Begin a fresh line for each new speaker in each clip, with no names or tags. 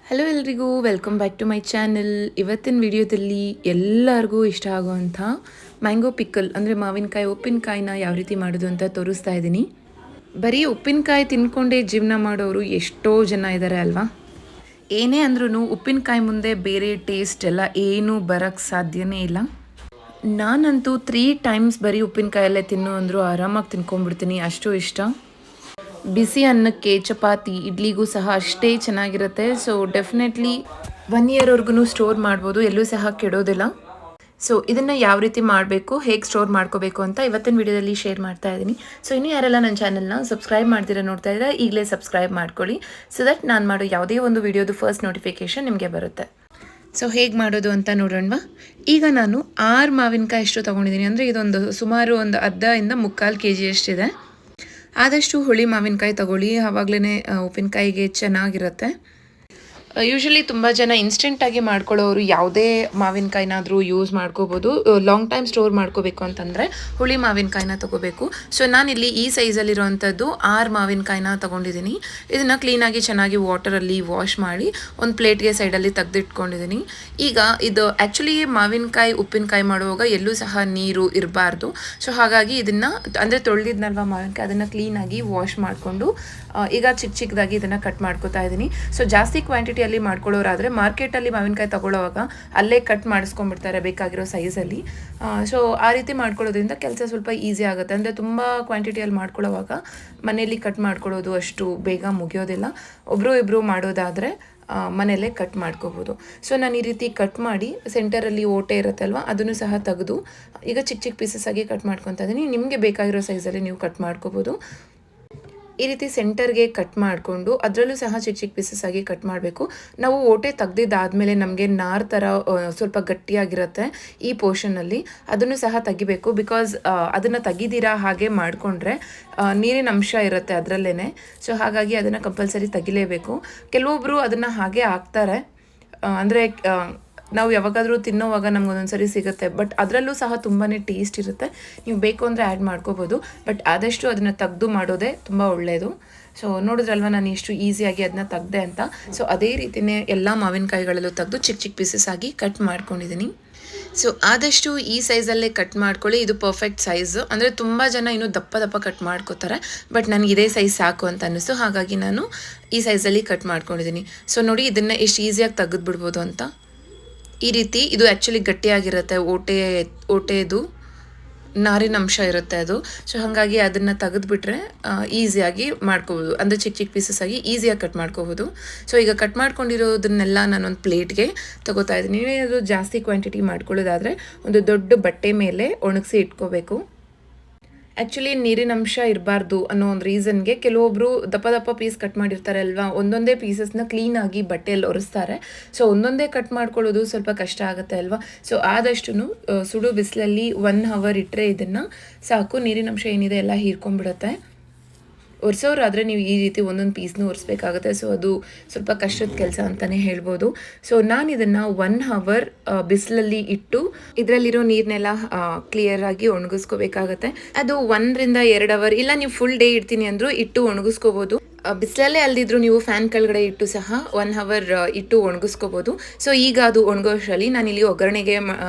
Hello ಎಲ್ರಿಗೂ welcome back to my channel. ಇವತ್ತಿನ ವಿಡಿಯೋದಲ್ಲಿ ಎಲ್ಲರಿಗೂ ಇಷ್ಟ ಆಗುವಂಥ ಮ್ಯಾಂಗೋ ಪಿಕ್ಕಲ್ ಅಂದರೆ ಮಾವಿನಕಾಯಿ ಉಪ್ಪಿನಕಾಯಿನ ಯಾವ ರೀತಿ ಮಾಡೋದು ಅಂತ ತೋರಿಸ್ತಾ ಇದ್ದೀನಿ. ಬರೀ ಉಪ್ಪಿನಕಾಯಿ ತಿನ್ಕೊಂಡೇ ಜೀವನ ಮಾಡೋರು ಎಷ್ಟೋ ಜನ ಇದ್ದಾರೆ ಅಲ್ವಾ. ಏನೇ ಅಂದ್ರೂ ಉಪ್ಪಿನಕಾಯಿ ಮುಂದೆ ಬೇರೆ ಟೇಸ್ಟ್ ಎಲ್ಲ ಏನೂ ಬರೋಕ್ಕೆ ಸಾಧ್ಯನೇ ಇಲ್ಲ. ನಾನಂತೂ 3 ಟೈಮ್ಸ್ ಬರೀ ಉಪ್ಪಿನಕಾಯಲ್ಲೇ ತಿನ್ನು ಅಂದರೂ ಆರಾಮಾಗಿ ತಿನ್ಕೊಂಡ್ಬಿಡ್ತೀನಿ, ಅಷ್ಟು ಇಷ್ಟ. ಬಿಸಿ ಅನ್ನಕ್ಕೆ ಚಪಾತಿ ಇಡ್ಲಿಗೂ ಸಹ ಅಷ್ಟೇ ಚೆನ್ನಾಗಿರುತ್ತೆ. ಸೊ ಡೆಫಿನೆಟ್ಲಿ 1 ಇಯರ್ವರೆಗೂ ಸ್ಟೋರ್ ಮಾಡ್ಬೋದು, ಎಲ್ಲೂ ಸಹ ಕೆಡೋದಿಲ್ಲ. ಸೊ ಇದನ್ನು ಯಾವ ರೀತಿ ಮಾಡಬೇಕು, ಹೇಗೆ ಸ್ಟೋರ್ ಮಾಡ್ಕೋಬೇಕು ಅಂತ ಇವತ್ತಿನ ವಿಡಿಯೋದಲ್ಲಿ ಶೇರ್ ಮಾಡ್ತಾ ಇದ್ದೀನಿ. ಸೊ ಇನ್ನೂ ಯಾರೆಲ್ಲ ನನ್ನ ಚಾನಲ್ನ ಸಬ್ಸ್ಕ್ರೈಬ್ ಮಾಡ್ತೀರಾ ನೋಡ್ತಾ ಇದ್ದಾರೆ, ಈಗಲೇ ಸಬ್ಸ್ಕ್ರೈಬ್ ಮಾಡ್ಕೊಳ್ಳಿ. ಸೊ ದಟ್ ನಾನು ಮಾಡೋ ಯಾವುದೇ ಒಂದು ವಿಡಿಯೋದು ಫಸ್ಟ್ ನೋಟಿಫಿಕೇಷನ್ ನಿಮಗೆ ಬರುತ್ತೆ. ಸೊ ಹೇಗೆ ಮಾಡೋದು ಅಂತ ನೋಡೋಣವಾ. ಈಗ ನಾನು 6 ಮಾವಿನಕಾಯಿ ಅಷ್ಟು ತೊಗೊಂಡಿದ್ದೀನಿ. ಅಂದರೆ ಇದೊಂದು ಸುಮಾರು ಒಂದು ಅರ್ಧದಿಂದ 3/4 kg ಅಷ್ಟಿದೆ. ಆದಷ್ಟು ಹುಳಿ ಮಾವಿನಕಾಯಿ ತಗೊಳ್ಳಿ, ಆವಾಗಲೇ ಉಪ್ಪಿನಕಾಯಿಗೆ ಚೆನ್ನಾಗಿರುತ್ತೆ. ಯೂಶ್ವಲಿ ತುಂಬ ಜನ ಇನ್ಸ್ಟೆಂಟಾಗಿ ಮಾಡ್ಕೊಳ್ಳೋರು ಯಾವುದೇ ಮಾವಿನಕಾಯಿನಾದರೂ ಯೂಸ್ ಮಾಡ್ಕೋಬೋದು. ಲಾಂಗ್ ಟೈಮ್ ಸ್ಟೋರ್ ಮಾಡ್ಕೋಬೇಕು ಅಂತಂದರೆ ಹುಳಿ ಮಾವಿನಕಾಯಿನ ತೊಗೋಬೇಕು. ಸೊ ನಾನಿಲ್ಲಿ ಈ ಸೈಜಲ್ಲಿರೋವಂಥದ್ದು 6 ಮಾವಿನಕಾಯಿನ ತೊಗೊಂಡಿದ್ದೀನಿ. ಇದನ್ನು ಕ್ಲೀನಾಗಿ ಚೆನ್ನಾಗಿ ವಾಟರಲ್ಲಿ ವಾಶ್ ಮಾಡಿ ಒಂದು ಪ್ಲೇಟ್ಗೆ ಸೈಡಲ್ಲಿ ತೆಗೆದಿಟ್ಕೊಂಡಿದ್ದೀನಿ. ಈಗ ಇದು ಆ್ಯಕ್ಚುಲಿ ಮಾವಿನಕಾಯಿ ಉಪ್ಪಿನಕಾಯಿ ಮಾಡುವಾಗ ಎಲ್ಲೂ ಸಹ ನೀರು ಇರಬಾರ್ದು. ಸೊ ಹಾಗಾಗಿ ಇದನ್ನು ಅಂದರೆ ತೊಳೆದಿದ್ನಲ್ವ ಮಾವಿನಕಾಯಿ, ಅದನ್ನು ಕ್ಲೀನಾಗಿ ವಾಶ್ ಮಾಡಿಕೊಂಡು ಈಗ ಚಿಕ್ಕದಾಗಿ ಇದನ್ನು ಕಟ್ ಮಾಡ್ಕೋತಾ ಇದ್ದೀನಿ. ಸೊ ಜಾಸ್ತಿ ಕ್ವಾಂಟಿಟಿಯಲ್ಲಿ ಮಾಡ್ಕೊಳ್ಳೋರಾದರೆ ಮಾರ್ಕೆಟಲ್ಲಿ ಮಾವಿನಕಾಯಿ ತೊಗೊಳ್ಳೋವಾಗ ಅಲ್ಲೇ ಕಟ್ ಮಾಡಿಸ್ಕೊಂಡ್ಬಿಡ್ತಾರೆ ಬೇಕಾಗಿರೋ ಸೈಜಲ್ಲಿ. ಸೊ ಆ ರೀತಿ ಮಾಡ್ಕೊಳ್ಳೋದ್ರಿಂದ ಕೆಲಸ ಸ್ವಲ್ಪ ಈಸಿ ಆಗುತ್ತೆ. ಅಂದರೆ ತುಂಬ ಕ್ವಾಂಟಿಟಿಯಲ್ಲಿ ಮಾಡ್ಕೊಳ್ಳೋವಾಗ ಮನೆಯಲ್ಲಿ ಕಟ್ ಮಾಡ್ಕೊಳ್ಳೋದು ಅಷ್ಟು ಬೇಗ ಮುಗಿಯೋದಿಲ್ಲ. ಒಬ್ಬರು ಇಬ್ಬರು ಮಾಡೋದಾದರೆ ಮನೆಯಲ್ಲೇ ಕಟ್ ಮಾಡ್ಕೋಬೋದು. ಸೊ ನಾನು ಈ ರೀತಿ ಕಟ್ ಮಾಡಿ ಸೆಂಟರಲ್ಲಿ ಓಟೆ ಇರುತ್ತಲ್ವ ಅದನ್ನು ಸಹ ತೆಗೆದು ಈಗ ಚಿಕ್ಕ ಪೀಸಸ್ ಆಗಿ ಕಟ್ ಮಾಡ್ಕೊತಾ ಇದ್ದೀನಿ. ನಿಮಗೆ ಬೇಕಾಗಿರೋ ಸೈಜಲ್ಲಿ ನೀವು ಕಟ್ ಮಾಡ್ಕೋಬೋದು. ಈ ರೀತಿ ಸೆಂಟರ್ಗೆ ಕಟ್ ಮಾಡಿಕೊಂಡು ಅದರಲ್ಲೂ ಸಹ ಚಿಕ್ಕ ಪೀಸಸ್ ಆಗಿ ಕಟ್ ಮಾಡಬೇಕು. ನಾವು ಓಟೆ ತೆಗ್ದಿದ್ದಾದಮೇಲೆ ನಮಗೆ ನಾರ್ ಥರ ಸ್ವಲ್ಪ ಗಟ್ಟಿಯಾಗಿರುತ್ತೆ ಈ ಪೋರ್ಷನಲ್ಲಿ, ಅದನ್ನು ಸಹ ತೆಗಿಬೇಕು. ಬಿಕಾಸ್ ಅದನ್ನು ತೆಗಿದಿರಾ ಹಾಗೆ ಮಾಡಿಕೊಂಡ್ರೆ ನೀರಿನ ಅಂಶ ಇರುತ್ತೆ ಅದರಲ್ಲೇ. ಸೊ ಹಾಗಾಗಿ ಅದನ್ನು ಕಂಪಲ್ಸರಿ ತೆಗಿಲೇಬೇಕು. ಕೆಲವೊಬ್ಬರು ಅದನ್ನು ಹಾಗೆ ಹಾಕ್ತಾರೆ, ಅಂದರೆ ನಾವು ಯಾವಾಗಾದರೂ ತಿನ್ನೋವಾಗ ನಮ್ಗೆ ಒಂದೊಂದ್ಸರಿ ಸಿಗುತ್ತೆ, ಬಟ್ ಅದರಲ್ಲೂ ಸಹ ತುಂಬಾ ಟೇಸ್ಟ್ ಇರುತ್ತೆ. ನೀವು ಬೇಕು ಅಂದರೆ ಆ್ಯಡ್ ಮಾಡ್ಕೋಬೋದು, ಬಟ್ ಆದಷ್ಟು ಅದನ್ನು ತೆಗೆದು ಮಾಡೋದೇ ತುಂಬ ಒಳ್ಳೆಯದು. ಸೊ ನೋಡಿದ್ರಲ್ವ ನಾನು ಎಷ್ಟು ಈಸಿಯಾಗಿ ಅದನ್ನ ತೆಗ್ದೆ ಅಂತ. ಸೊ ಅದೇ ರೀತಿಯೇ ಎಲ್ಲ ಮಾವಿನಕಾಯಿಗಳಲ್ಲೂ ತೆಗೆದು ಚಿಕ್ಕ ಪೀಸಸ್ ಆಗಿ ಕಟ್ ಮಾಡ್ಕೊಂಡಿದ್ದೀನಿ. ಸೊ ಆದಷ್ಟು ಈ ಸೈಜಲ್ಲೇ ಕಟ್ ಮಾಡ್ಕೊಳ್ಳಿ, ಇದು ಪರ್ಫೆಕ್ಟ್ ಸೈಜು. ಅಂದರೆ ತುಂಬ ಜನ ಇನ್ನೂ ದಪ್ಪ ಕಟ್ ಮಾಡ್ಕೋತಾರೆ, ಬಟ್ ನನಗೆ ಇದೇ ಸೈಜ್ ಸಾಕು ಅಂತ ಅನ್ನಿಸ್ತು, ಹಾಗಾಗಿ ನಾನು ಈ ಸೈಜಲ್ಲಿ ಕಟ್ ಮಾಡ್ಕೊಂಡಿದ್ದೀನಿ. ಸೊ ನೋಡಿ ಇದನ್ನು ಎಷ್ಟು ಈಸಿಯಾಗಿ ತೆಗೆದುಬಿಡ್ಬೋದು ಅಂತ. ಈ ರೀತಿ ಇದು ಆ್ಯಕ್ಚುಲಿ ಗಟ್ಟಿಯಾಗಿರುತ್ತೆ, ಓಟೆದು ನಾರಿನ ಅಂಶ ಇರುತ್ತೆ ಅದು. ಸೊ ಹಾಗಾಗಿ ಅದನ್ನು ತೆಗೆದುಬಿಟ್ರೆ ಈಸಿಯಾಗಿ ಮಾಡ್ಕೋಬೋದು, ಅಂದರೆ ಚಿಕ್ಕ ಪೀಸಸ್ ಆಗಿ ಈಸಿಯಾಗಿ ಕಟ್ ಮಾಡ್ಕೋಬೋದು. ಸೊ ಈಗ ಕಟ್ ಮಾಡ್ಕೊಂಡಿರೋದನ್ನೆಲ್ಲ ನಾನೊಂದು ಪ್ಲೇಟ್ಗೆ ತೊಗೋತಾ ಇದ್ದೀನಿ. ನೀವೇನಾದರೂ ಜಾಸ್ತಿ ಕ್ವಾಂಟಿಟಿ ಮಾಡ್ಕೊಳ್ಳೋದಾದರೆ ಒಂದು ದೊಡ್ಡ ಬಟ್ಟೆ ಮೇಲೆ ಒಣಗಿಸಿ ಇಟ್ಕೋಬೇಕು. ಆ್ಯಕ್ಚುಲಿ ನೀರಿನ ಅಂಶ ಇರಬಾರ್ದು ಅನ್ನೋ ಒಂದು ರೀಸನ್ಗೆ ಕೆಲವೊಬ್ಬರು ದಪ್ಪ ಪೀಸ್ ಕಟ್ ಮಾಡಿರ್ತಾರೆ ಅಲ್ವಾ, ಒಂದೊಂದೇ ಪೀಸಸ್ನ ಕ್ಲೀನಾಗಿ ಬಟ್ಟೆಯಲ್ಲಿ ಒರೆಸ್ತಾರೆ. ಸೊ ಒಂದೊಂದೇ ಕಟ್ ಮಾಡ್ಕೊಳ್ಳೋದು ಸ್ವಲ್ಪ ಕಷ್ಟ ಆಗುತ್ತೆ ಅಲ್ವಾ. ಸೊ ಆದಷ್ಟು ಸುಡು ಬಿಸಿಲಲ್ಲಿ 1 hour ಇಟ್ಟರೆ ಇದನ್ನು ಸಾಕು, ನೀರಿನ ಅಂಶ ಏನಿದೆ ಎಲ್ಲ ಹೀರ್ಕೊಂಡ್ಬಿಡುತ್ತೆ. ಒರೆಸೋರಾದರೆ ನೀವು ಈ ರೀತಿ ಒಂದೊಂದು ಪೀಸ್ನೂ ಒರೆಸ್ಬೇಕಾಗುತ್ತೆ. ಸೊ ಅದು ಸ್ವಲ್ಪ ಕಷ್ಟದ ಕೆಲಸ ಅಂತಲೇ ಹೇಳ್ಬೋದು. ಸೊ ನಾನು ಇದನ್ನು 1 hour ಬಿಸಿಲಲ್ಲಿ ಇಟ್ಟು ಇದರಲ್ಲಿರೋ ನೀರನ್ನೆಲ್ಲ ಕ್ಲಿಯರಾಗಿ ಒಣಗಿಸ್ಕೋಬೇಕಾಗತ್ತೆ. ಅದು 1 ರಿಂದ 2 hour, ಇಲ್ಲ ನೀವು ಫುಲ್ ಡೇ ಇಡ್ತೀನಿ ಅಂದರೂ ಇಟ್ಟು ಒಣಗಿಸ್ಕೋಬೋದು. ಬಿಸಿಲಲ್ಲೇ ಅಲ್ದಿದ್ರು ನೀವು ಫ್ಯಾನ್ ಕೆಳಗಡೆ ಇಟ್ಟು ಸಹ 1 hour ಇಟ್ಟು ಒಣಗಿಸ್ಕೋಬೋದು. ಸೊ ಈಗ ಅದು ಒಣಗೋಷ್ಟರಲ್ಲಿ ನಾನಿಲ್ಲಿ ಒಗ್ಗರಣೆಗೆ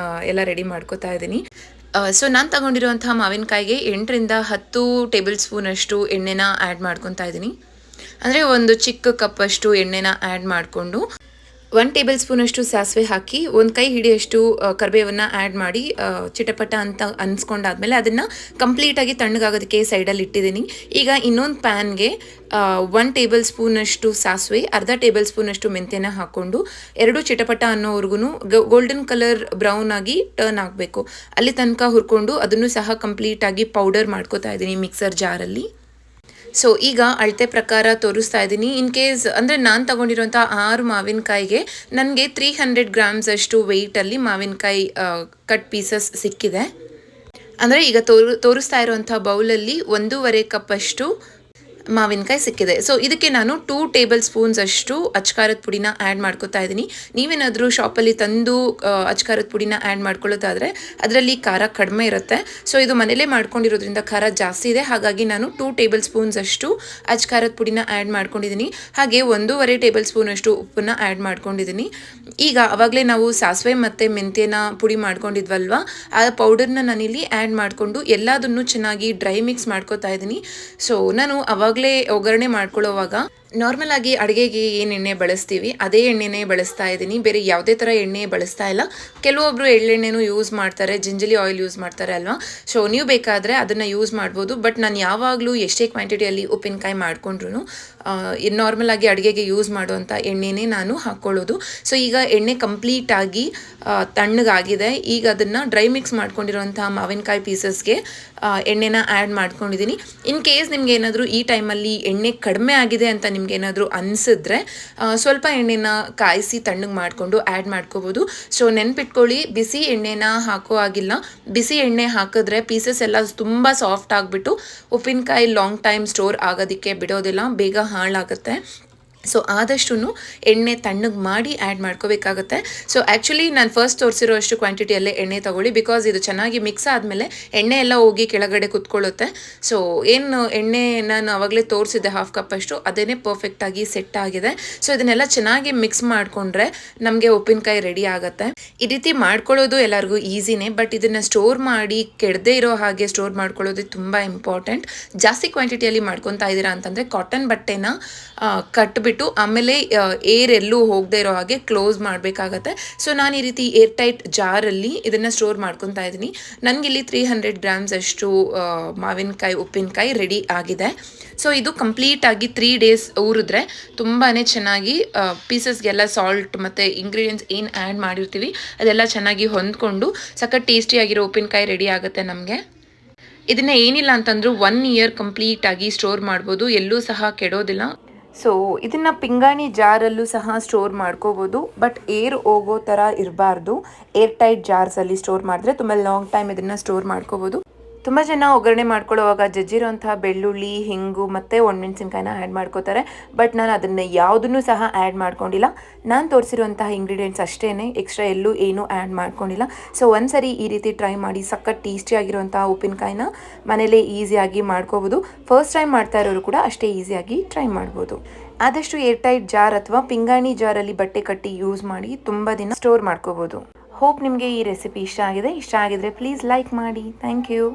ಎಲ್ಲ ರೆಡಿ ಮಾಡ್ಕೋತಾ ಇದ್ದೀನಿ. ಸೊ ನಾನು ತಗೊಂಡಿರುವಂಥ ಮಾವಿನಕಾಯಿಗೆ 8 ರಿಂದ 10 ಟೇಬಲ್ ಸ್ಪೂನಷ್ಟು ಎಣ್ಣೆನ ಆ್ಯಡ್ ಮಾಡ್ಕೊತಾ ಇದ್ದೀನಿ. ಅಂದರೆ ಒಂದು ಚಿಕ್ಕ ಕಪ್ಪಷ್ಟು ಎಣ್ಣೆನ ಆ್ಯಡ್ ಮಾಡಿಕೊಂಡು 1 ಟೇಬಲ್ ಸ್ಪೂನಷ್ಟು ಸಾಸಿವೆ ಹಾಕಿ 1 ಕೈ ಹಿಡಿಯಷ್ಟು ಕರಿಬೇವನ್ನು ಆ್ಯಡ್ ಮಾಡಿ ಚಿಟಪಟ ಅಂತ ಅನ್ಸ್ಕೊಂಡಾದ್ಮೇಲೆ ಅದನ್ನು ಕಂಪ್ಲೀಟಾಗಿ ತಣ್ಣಗಾಗೋದಕ್ಕೆ ಸೈಡಲ್ಲಿ ಇಟ್ಟಿದ್ದೀನಿ. ಈಗ ಇನ್ನೊಂದು ಪ್ಯಾನ್ಗೆ 1 ಟೇಬಲ್ ಸ್ಪೂನಷ್ಟು ಸಾಸಿವೆ, ಅರ್ಧ ಟೇಬಲ್ ಸ್ಪೂನಷ್ಟು ಮೆಂತ್ಯನ ಹಾಕ್ಕೊಂಡು 2 ಚಿಟಪಟ ಅನ್ನೋವರೆಗೂ ಗೋಲ್ಡನ್ ಕಲರ್ ಬ್ರೌನ್ ಆಗಿ ಟರ್ನ್ ಆಗಬೇಕು, ಅಲ್ಲಿ ತನಕ ಹುರ್ಕೊಂಡು ಅದನ್ನು ಸಹ ಕಂಪ್ಲೀಟಾಗಿ ಪೌಡರ್ ಮಾಡ್ಕೋತಾ ಇದ್ದೀನಿ ಮಿಕ್ಸರ್ ಜಾರಲ್ಲಿ. ಸೊ ಈಗ ಅಳತೆ ಪ್ರಕಾರ ತೋರಿಸ್ತಾ ಇದ್ದೀನಿ. ಇನ್ ಕೇಸ್ ಅಂದರೆ ನಾನು ತೊಗೊಂಡಿರೋಂಥ 6 ಮಾವಿನಕಾಯಿಗೆ ನನಗೆ 300 grams ಅಷ್ಟು ವೆಯ್ಟಲ್ಲಿ ಮಾವಿನಕಾಯಿ ಕಟ್ ಪೀಸಸ್ ಸಿಕ್ಕಿದೆ. ಅಂದರೆ ಈಗ ತೋರಿಸ್ತಾ ಇರೋವಂಥ ಬೌಲಲ್ಲಿ 1.5 ಕಪ್ಪಷ್ಟು ಮಾವಿನಕಾಯಿ ಸಿಕ್ಕಿದೆ. ಸೊ ಇದಕ್ಕೆ ನಾನು 2 ಟೇಬಲ್ ಸ್ಪೂನ್ಸ್ ಅಷ್ಟು ಅಚ್ಕಾರದ ಪುಡಿನ ಆ್ಯಡ್ ಮಾಡ್ಕೊತಾ ಇದ್ದೀನಿ. ನೀವೇನಾದರೂ ಶಾಪಲ್ಲಿ ತಂದು ಅಚ್ಕಾರದ ಪುಡಿನ ಆ್ಯಡ್ ಮಾಡ್ಕೊಳ್ಳೋದಾದರೆ ಅದರಲ್ಲಿ ಖಾರ ಕಡಿಮೆ ಇರುತ್ತೆ. ಸೊ ಇದು ಮನೇಲೇ ಮಾಡ್ಕೊಂಡಿರೋದ್ರಿಂದ ಖಾರ ಜಾಸ್ತಿ ಇದೆ. ಹಾಗಾಗಿ ನಾನು 2 ಟೇಬಲ್ ಸ್ಪೂನ್ಸ್ ಅಷ್ಟು ಅಚ್ಕಾರದ ಪುಡಿನ ಆ್ಯಡ್ ಮಾಡ್ಕೊಂಡಿದ್ದೀನಿ. ಹಾಗೆ 1.5 ಟೇಬಲ್ ಸ್ಪೂನ್ ಅಷ್ಟು ಉಪ್ಪನ್ನು ಆ್ಯಡ್ ಮಾಡ್ಕೊಂಡಿದ್ದೀನಿ. ಈಗ ಆವಾಗಲೇ ನಾವು ಸಾಸಿವೆ ಮತ್ತು ಮೆಂತ್ಯನ ಪುಡಿ ಮಾಡ್ಕೊಂಡಿದ್ವಲ್ವ, ಆ ಪೌಡರ್ನ ನಾನಿಲ್ಲಿ ಆ್ಯಡ್ ಮಾಡಿಕೊಂಡು ಎಲ್ಲದನ್ನು ಚೆನ್ನಾಗಿ ಡ್ರೈ ಮಿಕ್ಸ್ ಮಾಡ್ಕೊತಾ ಇದ್ದೀನಿ. ಸೊ ನಾನು ಅವಾಗಲೇ ಒಗ್ಗರಣೆ ಮಾಡ್ಕೊಳ್ಳೋವಾಗ ನಾರ್ಮಲ್ ಆಗಿ ಅಡುಗೆಗೆ ಏನು ಎಣ್ಣೆ ಬಳಸ್ತೀವಿ ಅದೇ ಎಣ್ಣೆನೇ ಬಳಸ್ತಾ ಇದ್ದೀನಿ. ಬೇರೆ ಯಾವುದೇ ಥರ ಎಣ್ಣೆ ಬಳಸ್ತಾ ಇಲ್ಲ. ಕೆಲವೊಬ್ಬರು ಎಳ್ಳೆಣ್ಣೆನೂ ಯೂಸ್ ಮಾಡ್ತಾರೆ, ಜಿಂಜಲಿ ಆಯಿಲ್ ಯೂಸ್ ಮಾಡ್ತಾರೆ ಅಲ್ವಾ. ಸೊ ನೀವು ಬೇಕಾದರೆ ಅದನ್ನು ಯೂಸ್ ಮಾಡ್ಬೋದು. ಬಟ್ ನಾನು ಯಾವಾಗಲೂ ಎಷ್ಟೇ ಕ್ವಾಂಟಿಟಿಯಲ್ಲಿ ಉಪ್ಪಿನಕಾಯಿ ಮಾಡ್ಕೊಂಡ್ರು ನಾರ್ಮಲ್ ಆಗಿ ಅಡುಗೆಗೆ ಯೂಸ್ ಮಾಡುವಂಥ ಎಣ್ಣೆನೇ ನಾನು ಹಾಕ್ಕೊಳ್ಳೋದು. ಸೊ ಈಗ ಎಣ್ಣೆ ಕಂಪ್ಲೀಟಾಗಿ ತಣ್ಣಗಾಗಿದೆ. ಈಗ ಅದನ್ನು ಡ್ರೈ ಮಿಕ್ಸ್ ಮಾಡ್ಕೊಂಡಿರೋಂಥ ಮಾವಿನಕಾಯಿ ಪೀಸಸ್ಗೆ ಎಣ್ಣೆನ ಆ್ಯಡ್ ಮಾಡ್ಕೊಂಡಿದ್ದೀನಿ. ಇನ್ ಕೇಸ್ ನಿಮ್ಗೆ ಏನಾದರೂ ಈ ಟೈಮಲ್ಲಿ ಎಣ್ಣೆ ಕಡಿಮೆ ಆಗಿದೆ ಅಂತ ನಿಮ್ಗೆ ಏನಾದರೂ ಅನಿಸಿದ್ರೆ ಸ್ವಲ್ಪ ಎಣ್ಣೆನ ಕಾಯಿಸಿ ತಣ್ಣಗೆ ಮಾಡಿಕೊಂಡು ಆ್ಯಡ್ ಮಾಡ್ಕೋಬೋದು. ಸೊ ನೆನ್ಪಿಟ್ಕೊಳ್ಳಿ, ಬಿಸಿ ಎಣ್ಣೆನ ಹಾಕೋ ಆಗಿಲ್ಲ. ಬಿಸಿ ಎಣ್ಣೆ ಹಾಕಿದ್ರೆ ಪೀಸಸ್ ಎಲ್ಲ ತುಂಬ ಸಾಫ್ಟ್ ಆಗಿಬಿಟ್ಟು ಉಪ್ಪಿನಕಾಯಿ ಲಾಂಗ್ ಟೈಮ್ ಸ್ಟೋರ್ ಆಗೋದಕ್ಕೆ ಬಿಡೋದಿಲ್ಲ, ಬೇಗ ಹಾಳಾಗುತ್ತೆ. ಸೊ ಆದಷ್ಟು ಎಣ್ಣೆ ತಣ್ಣಗೆ ಮಾಡಿ ಆ್ಯಡ್ ಮಾಡ್ಕೋಬೇಕಾಗುತ್ತೆ. ಸೊ ಆ್ಯಕ್ಚುಲಿ ನಾನು ಫಸ್ಟ್ ತೋರಿಸಿರೋ ಅಷ್ಟು ಕ್ವಾಂಟಿಟಿಯಲ್ಲೇ ಎಣ್ಣೆ ತೊಗೊಳ್ಳಿ, ಬಿಕಾಸ್ ಇದು ಚೆನ್ನಾಗಿ ಮಿಕ್ಸ್ ಆದಮೇಲೆ ಎಣ್ಣೆ ಎಲ್ಲ ಹೋಗಿ ಕೆಳಗಡೆ ಕುತ್ಕೊಳ್ಳುತ್ತೆ. ಸೊ ಏನು ಎಣ್ಣೆ ನಾನು ಆವಾಗಲೇ ತೋರಿಸಿದ್ದೆ ಹಾಫ್ ಕಪ್ ಅಷ್ಟು, ಅದೇ ಪರ್ಫೆಕ್ಟಾಗಿ ಸೆಟ್ ಆಗಿದೆ. ಸೊ ಇದನ್ನೆಲ್ಲ ಚೆನ್ನಾಗಿ ಮಿಕ್ಸ್ ಮಾಡಿಕೊಂಡ್ರೆ ನಮಗೆ ಉಪ್ಪಿನಕಾಯಿ ರೆಡಿ ಆಗುತ್ತೆ. ಈ ರೀತಿ ಮಾಡ್ಕೊಳ್ಳೋದು ಎಲ್ಲರಿಗೂ ಈಸಿನೇ, ಬಟ್ ಇದನ್ನು ಸ್ಟೋರ್ ಮಾಡಿ ಕೆಡದೇ ಇರೋ ಹಾಗೆ ಸ್ಟೋರ್ ಮಾಡ್ಕೊಳ್ಳೋದು ತುಂಬ ಇಂಪಾರ್ಟೆಂಟ್. ಜಾಸ್ತಿ ಕ್ವಾಂಟಿಟಿಯಲ್ಲಿ ಮಾಡ್ಕೊತಾ ಇದ್ದೀರಾ ಅಂತಂದರೆ ಕಾಟನ್ ಬಟ್ಟೆನ ಕಟ್ಬಿಟ್ಟು ಆಮೇಲೆ ಏರ್ ಎಲ್ಲೂ ಹೋಗದೆ ಇರೋ ಹಾಗೆ ಕ್ಲೋಸ್ ಮಾಡಬೇಕಾಗತ್ತೆ. ಸೊ ನಾನು ಈ ರೀತಿ ಏರ್ ಟೈಟ್ ಜಾರಲ್ಲಿ ಇದನ್ನು ಸ್ಟೋರ್ ಮಾಡ್ಕೊತಾ ಇದ್ದೀನಿ. ನನಗಿಲ್ಲಿ 300 ಗ್ರಾಮ್ಸ್ ಅಷ್ಟು ಮಾವಿನಕಾಯಿ ಉಪ್ಪಿನಕಾಯಿ ರೆಡಿ ಆಗಿದೆ. ಸೊ ಇದು ಕಂಪ್ಲೀಟಾಗಿ 3 ಡೇಸ್ ಊರಿದ್ರೆ ತುಂಬಾ ಚೆನ್ನಾಗಿ ಪೀಸಸ್ಗೆಲ್ಲ ಸಾಲ್ಟ್ ಮತ್ತು ಇಂಗ್ರೀಡಿಯೆಂಟ್ಸ್ ಏನು ಆ್ಯಡ್ ಮಾಡಿರ್ತೀವಿ ಅದೆಲ್ಲ ಚೆನ್ನಾಗಿ ಹೊಂದ್ಕೊಂಡು ಸಖತ್ ಟೇಸ್ಟಿಯಾಗಿರೋ ಉಪ್ಪಿನಕಾಯಿ ರೆಡಿ ಆಗುತ್ತೆ ನಮಗೆ. ಇದನ್ನು ಏನಿಲ್ಲ ಅಂತಂದರೂ 1 ಇಯರ್ ಕಂಪ್ಲೀಟಾಗಿ ಸ್ಟೋರ್ ಮಾಡ್ಬೋದು, ಎಲ್ಲೂ ಸಹ ಕೆಡೋದಿಲ್ಲ. ಸೊ ಇದನ್ನು ಪಿಂಗಾಣಿ ಜಾರಲ್ಲೂ ಸಹ ಸ್ಟೋರ್ ಮಾಡ್ಕೋಬೋದು, ಬಟ್ ಏರ್ ಹೋಗೋ ಥರ ಇರಬಾರ್ದು. ಏರ್ ಟೈಟ್ ಜಾರ್ಸಲ್ಲಿ ಸ್ಟೋರ್ ಮಾಡಿದ್ರೆ ತುಂಬ ಲಾಂಗ್ ಟೈಮ್ ಇದನ್ನು ಸ್ಟೋರ್ ಮಾಡ್ಕೋಬೋದು. ತುಂಬ ಜನ ಒಗ್ಗರಣೆ ಮಾಡ್ಕೊಳ್ಳೋವಾಗ ಜಜ್ಜಿರೋಂಥ ಬೆಳ್ಳುಳ್ಳಿ, ಹಿಂಗು ಮತ್ತು ಒಣಮೆಣಸಿನ್ಕಾಯಿನ ಆ್ಯಡ್ ಮಾಡ್ಕೋತಾರೆ. ಬಟ್ ನಾನು ಅದನ್ನು ಯಾವುದನ್ನು ಸಹ ಆ್ಯಡ್ ಮಾಡ್ಕೊಂಡಿಲ್ಲ. ನಾನು ತೋರಿಸಿರುವಂತಹ ಇಂಗ್ರೀಡಿಯೆಂಟ್ಸ್ ಅಷ್ಟೇ, ಎಕ್ಸ್ಟ್ರಾ ಎಲ್ಲೂ ಏನೂ ಆ್ಯಡ್ ಮಾಡ್ಕೊಂಡಿಲ್ಲ. ಸೊ ಒಂದ್ಸರಿ ಈ ರೀತಿ ಟ್ರೈ ಮಾಡಿ, ಸಖತ್ ಟೇಸ್ಟಿಯಾಗಿರುವಂಥ ಉಪ್ಪಿನಕಾಯಿನ ಮನೇಲೇ ಈಸಿಯಾಗಿ ಮಾಡ್ಕೋಬೋದು. ಫಸ್ಟ್ ಟೈಮ್ ಮಾಡ್ತಾ ಇರೋರು ಕೂಡ ಅಷ್ಟೇ ಈಸಿಯಾಗಿ ಟ್ರೈ ಮಾಡ್ಬೋದು. ಆದಷ್ಟು ಏರ್ ಟೈಟ್ ಜಾರ್ ಅಥವಾ ಪಿಂಗಾಣಿ ಜಾರಲ್ಲಿ ಬಟ್ಟೆ ಕಟ್ಟಿ ಯೂಸ್ ಮಾಡಿ ತುಂಬ ದಿನ ಸ್ಟೋರ್ ಮಾಡ್ಕೋಬೋದು. ಹೋಪ್ ನಿಮಗೆ ಈ ರೆಸಿಪಿ ಇಷ್ಟ ಆಗಿದ್ರೆ ಪ್ಲೀಸ್ ಲೈಕ್ ಮಾಡಿ. Thank you.